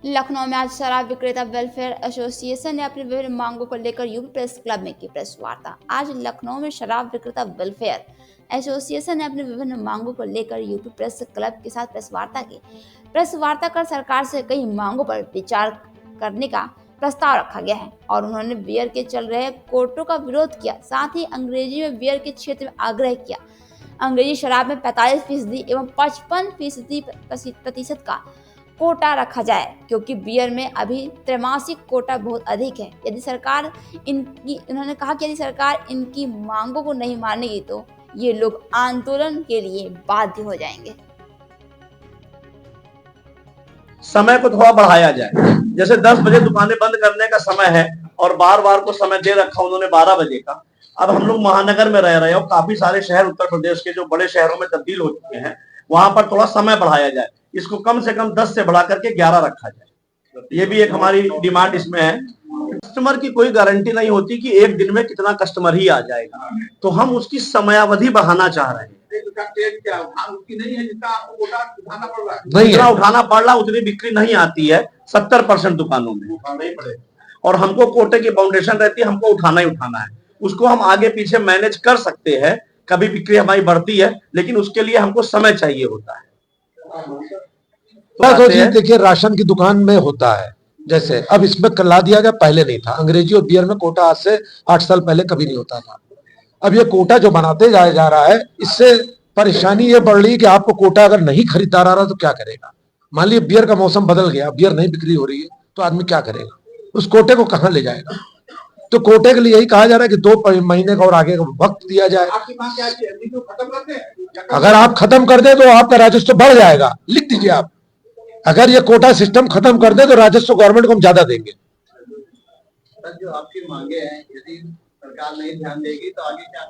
लखनऊ में आज शराब विक्रेता वेलफेयर एसोसिएशन ने अपनी विभिन्न मांगों को लेकर यूपी प्रेस क्लब में की प्रेस वार्ता। आज लखनऊ में शराब विक्रेता वेलफेयर एसोसिएशन ने अपनी विभिन्न मांगों को लेकर यूपी प्रेस क्लब के साथ प्रेस वार्ता की। प्रेस वार्ता कर सरकार से कई मांगों पर विचार करने का प्रस्ताव रखा गया है और उन्होंने बियर के चल रहे कोर्टों का विरोध किया। साथ ही अंग्रेजी में बियर के क्षेत्र में आग्रह किया अंग्रेजी शराब में 45% एवं 55% का कोटा रखा जाए, क्योंकि बियर में अभी त्रैमासिक कोटा बहुत अधिक है। उन्होंने कहा कि यदि सरकार इनकी मांगों को नहीं मानेगी तो ये लोग आंदोलन के लिए बाध्य हो जाएंगे। समय को थोड़ा बढ़ाया जाए, जैसे 10 बजे दुकानें बंद करने का समय है और बार को समय दे रखा उन्होंने 12 बजे का। अब हम लोग महानगर में रह रहे हैं और काफी सारे शहर उत्तर प्रदेश के जो बड़े शहरों में तब्दील हो चुके हैं, वहां पर थोड़ा समय बढ़ाया जाए, इसको कम से कम 10 से बढ़ा करके 11 रखा जाए। ये भी एक हमारी डिमांड इसमें है। कस्टमर की कोई गारंटी नहीं होती कि एक दिन में कितना कस्टमर ही आ जाएगा, तो हम उसकी समयावधि बढ़ाना चाह रहे हैं। जितना उठाना पड़ रहा उतनी बिक्री नहीं आती है 70% दुकानों में, और हमको कोटे की फाउंडेशन रहती है, हमको उठाना ही उठाना है। उसको हम आगे पीछे मैनेज कर सकते हैं, कभी बिक्री हमारी बढ़ती है, लेकिन उसके लिए हमको समय चाहिए होता है। तो जी देखिए, राशन की दुकान में होता है, जैसे अब इसमें ला दिया गया, पहले नहीं था। अंग्रेजी और बियर में कोटा आज से 8 साल पहले कभी नहीं होता था। अब ये कोटा जो बनाते जाया जा रहा है, इससे परेशानी ये बढ़ रही है कि आपको कोटा अगर नहीं खरीदार आ रहा तो क्या करेगा। मान लीजिए बियर का मौसम बदल गया, बियर नहीं बिक्री हो रही है, तो आदमी क्या करेगा, उस कोटे को कहां ले जाएगा। तो कोटे के लिए यही कहा जा रहा है कि 2 महीने का और आगे का वक्त दिया जाए। अगर आप खत्म कर दे तो आपका राजस्व बढ़ जाएगा, लिख दीजिए आप। अगर ये कोटा सिस्टम खत्म कर दे तो राजस्व गवर्नमेंट को हम ज्यादा देंगे। जो आपकी मांगे हैं, यदि सरकार नहीं ध्यान देगी तो आगे क्या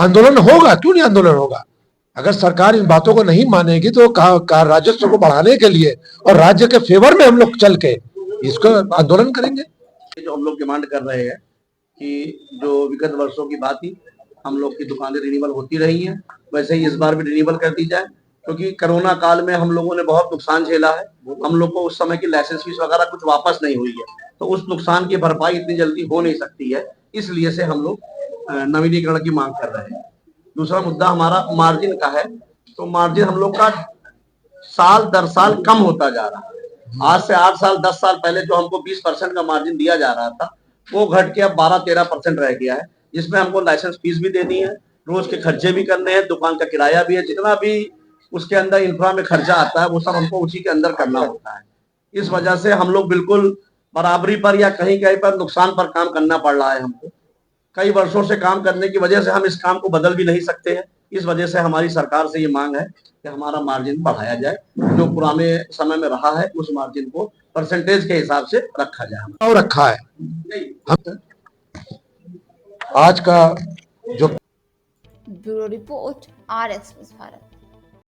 आंदोलन होगा। क्यों नहीं आंदोलन होगा। अगर सरकार इन बातों को नहीं मानेगी तो राजस्व को बढ़ाने के लिए और राज्य के फेवर में हम लोग चल के इसको आंदोलन करेंगे। जो हम लोग डिमांड कर रहे हैं कि जो विगत वर्षों की बात ही हम लोग की दुकानें रिन्यूअल होती रही हैं, वैसे ही इस बार भी रिन्यूअल कर दी जाए, क्योंकि कोरोना काल में हम लोगों ने बहुत नुकसान झेला है। हम लोग को उस समय की लाइसेंस फीस वगैरह कुछ वापस नहीं हुई है, तो उस नुकसान की भरपाई इतनी जल्दी हो नहीं सकती है, इसलिए से हम लोग नवीनीकरण की मांग कर रहे हैं। दूसरा मुद्दा हमारा मार्जिन का है, तो मार्जिन हम लोग का साल दर साल कम होता जा रहा है। आज से 8 साल 10 साल पहले जो हमको 20% का मार्जिन दिया जा रहा था, वो घट के अब 12-13% रह गया है, जिसमें हमको लाइसेंस फीस भी देनी है, रोज के खर्चे भी करने हैं, दुकान का किराया भी है, जितना भी उसके अंदर इंफ्रा में खर्चा आता है वो सब हमको उसी के अंदर करना होता है। इस वजह से हम लोग बिल्कुल बराबरी पर या कहीं कहीं पर नुकसान पर काम करना पड़ रहा है हमको। कई वर्षों से काम करने की वजह से हम इस काम को बदल भी नहीं सकते हैं। इस वजह से हमारी सरकार से ये मांग है कि हमारा मार्जिन बढ़ाया जाए, जो पुराने समय में रहा है उस मार्जिन को परसेंटेज के हिसाब से रखा जाए। और रखा है आज का जो bureau report, RX news Bharat.